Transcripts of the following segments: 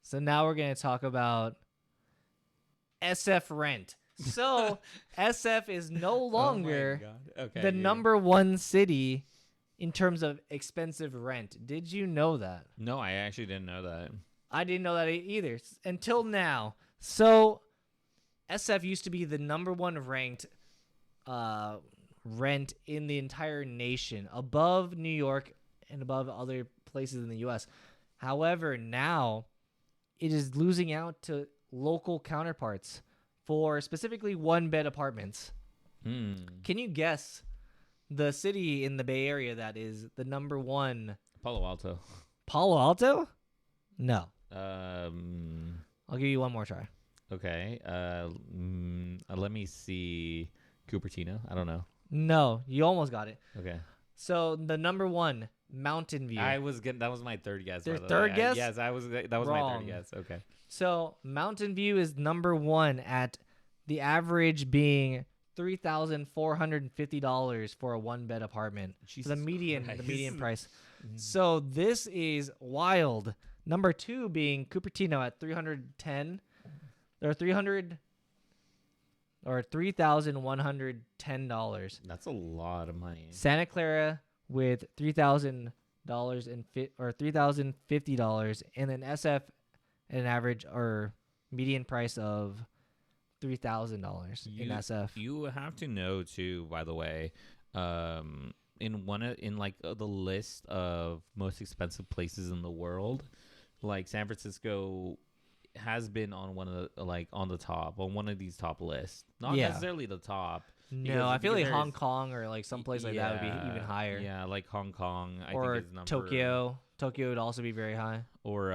So now we're gonna talk about SF rent. So SF is no longer Okay. the number one city in terms of expensive rent. Did you know that? No, I actually didn't know that. I didn't know that either until now. So SF used to be the number one ranked rent in the entire nation, above New York and above other places in the U.S. However, now it is losing out to local counterparts for specifically one-bed apartments. Can you guess the city in the Bay Area that is the number one? Palo Alto. Palo Alto? No. Um. I'll give you one more try. Okay. Let me see. Cupertino. I don't know. No, you almost got it. Okay. So the number one, Mountain View. I was getting. That was my third guess. Your by the third way. guess? Yes, I was. That was my Wrong. third guess. Okay. So Mountain View is number one at the average being $3,450 for a one-bed apartment. Jesus The median Christ. price. So this is wild. Number two being Cupertino at 310 or 300 or $3,110. That's a lot of money. Santa Clara with $3,000 or $3,050, and then SF at an average or median price of $3,000 in SF. You have to know too. By the way, in the list of most expensive places in the world, like San Francisco has been on one of the on the top on one of these top lists. Not necessarily the top. No, I feel like Hong Kong or like some place like that would be even higher. Yeah, like Hong Kong. I Or think is number, Tokyo. Tokyo would also be very high. Or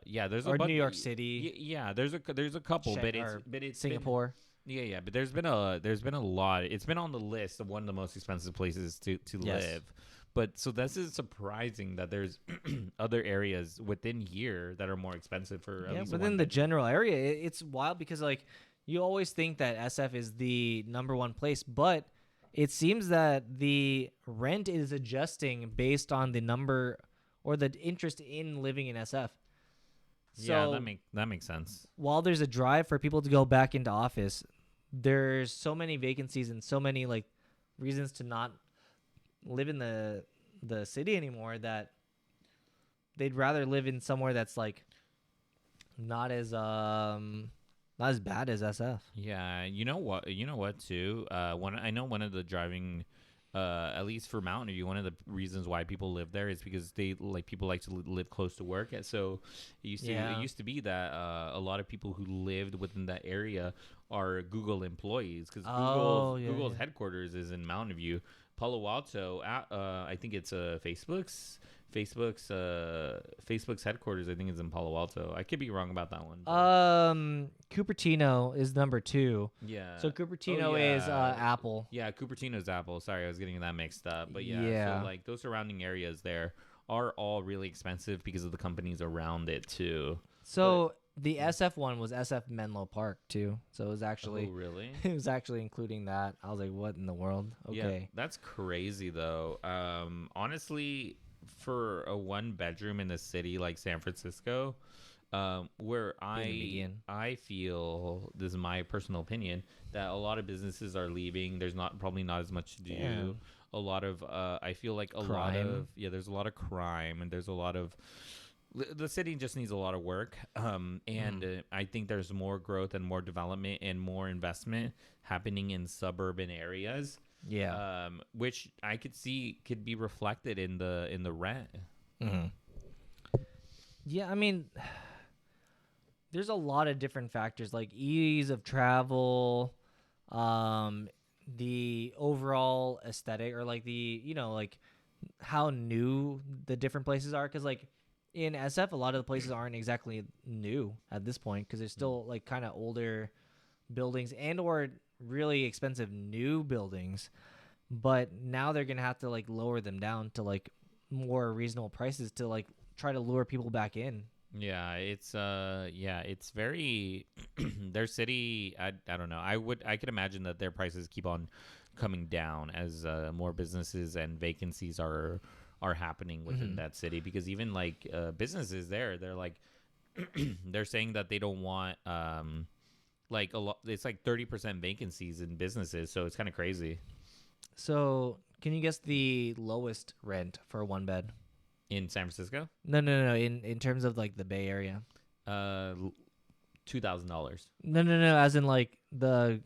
there's Or New York City. Yeah, there's a couple, but it's Singapore. Yeah, but there's been a lot. It's been on the list of one of the most expensive places to live. But so this is surprising that there's other areas within here that are more expensive for at least within the general area. It's wild because like you always think that SF is the number one place, but it seems that the rent is adjusting based on the number or the interest in living in SF. So yeah, that makes sense. While there's a drive for people to go back into office, there's so many vacancies and so many like reasons to not live in the city anymore that they'd rather live in somewhere that's like not as bad as SF. Yeah, you know what too. I know one of the driving, at least for Mountain View, one of the reasons why people live there is because people like to live close to work. And so it used to be that a lot of people who lived within that area are Google employees because Google's headquarters is in Mountain View. Palo Alto, I think it's Facebook's headquarters. I think is in Palo Alto. I could be wrong about that one. Cupertino is number two. Yeah. So Cupertino is Apple. Yeah, Cupertino's Apple. Sorry, I was getting that mixed up. But so like those surrounding areas there are all really expensive because of the companies around it too. So the SF one was SF Menlo Park too. So it was actually really? It was actually including that. I was like, what in the world? Okay. Yeah, that's crazy though. Honestly, for a one bedroom in the city like San Francisco, where I feel, this is my personal opinion, that a lot of businesses are leaving. There's probably not as much to do. Yeah. A lot of I feel like there's a lot of crime, and there's a lot of the city just needs a lot of work. I think there's more growth and more development and more investment happening in suburban areas. Yeah. Which I could see could be reflected in the rent. Mm-hmm. Yeah, I mean, there's a lot of different factors like ease of travel, the overall aesthetic, or like like how new the different places are. Because like in SF, a lot of the places aren't exactly new at this point because they're still like kind of older buildings and or really expensive new buildings. But now they're gonna have to like lower them down to like more reasonable prices to like try to lure people back in. Yeah, it's very their city. I don't know. I could imagine that their prices keep on coming down as more businesses and vacancies are happening within that city, because even like businesses they're like they're saying that they don't want like a lot. It's like 30% vacancies in businesses, so it's kind of crazy. So, can you guess the lowest rent for a one bed? In San Francisco, No, no, no. In terms of like the Bay Area. $2,000. No, no, no. As in like the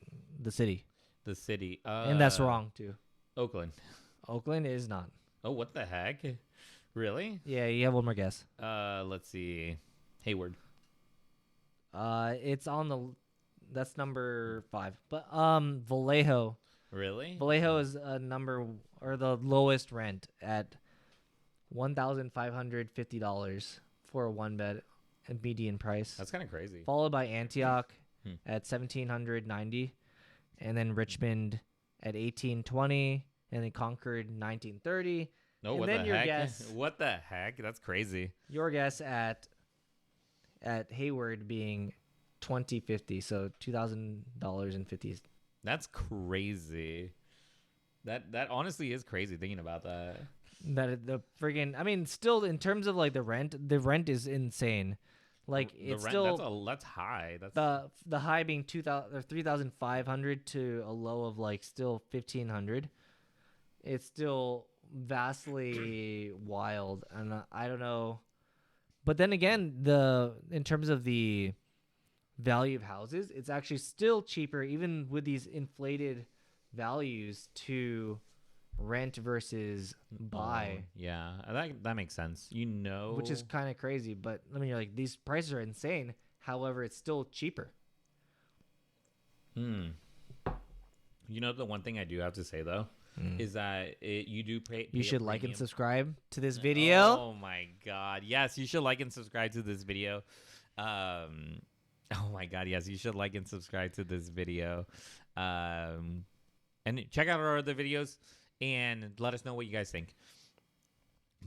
city, The city, and that's wrong too. Oakland. Oakland is not. Oh, what the heck? Really? Yeah, you have one more guess. Let's see. Hayward. It's on the. That's number 5. But Vallejo. Really? Vallejo is a number or the lowest rent at $1,550 for a one bed and median price. That's kind of crazy. Followed by Antioch at $1,790, and then Richmond at $1,820, and then Concord $1,930. No, and what then the your heck? guess. What the heck? That's crazy. Your guess at Hayward being $2,050, so $2,000.50. That's crazy. That honestly is crazy thinking about that. That the friggin' I mean, still in terms of like the rent is insane. Like The it's rent, still that's high. That's the high being 2,000 or 3,500 to a low of like still 1,500. It's still vastly wild, and I don't know. But then again, in terms of the value of houses, it's actually still cheaper, even with these inflated values, to rent versus buy. Yeah, that makes sense. Which is kind of crazy. But I mean, you're like, these prices are insane. However, it's still cheaper. You know, the one thing I do have to say though is that you do pay. You should a like and premium. subscribe to this video. Oh my god, yes, you should like and subscribe to this video. Oh my god, yes, you should like and subscribe to this video. And check out our other videos and let us know what you guys think.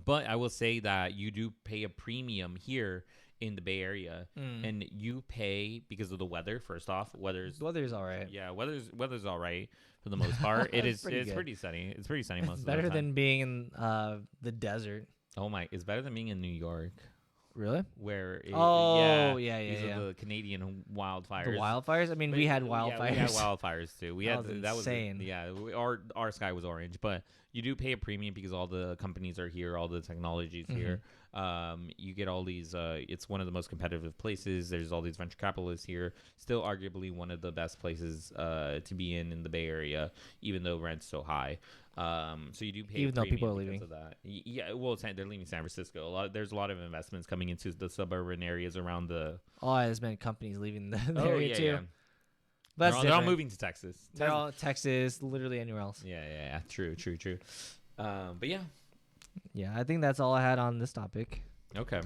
But I will say that you do pay a premium here in the Bay Area, and you pay because of the weather. First off, weather's all right. Yeah, weather's all right for the most part. It's good. pretty sunny. It's pretty sunny most of the Better time. than being in the desert. Oh my, it's better than being in New York. Really? Where These are yeah. the Canadian wildfires. The wildfires? I mean, we had wildfires. Yeah, we had wildfires too. We had that was insane. Our sky was orange, but you do pay a premium because all the companies are here, all the technologies here. You get all these. It's one of the most competitive places. There's all these venture capitalists here. Still, arguably one of the best places to be in the Bay Area, even though rent's so high. So you do pay, even though people are leaving. Of that. Yeah, well, they're leaving San Francisco. There's a lot of investments coming into the suburban areas around the. Oh, there's been companies leaving the area too. Yeah. But they're all moving to Texas. They're all Texas, literally anywhere else. Yeah. True. But yeah. Yeah, I think that's all I had on this topic. Okay.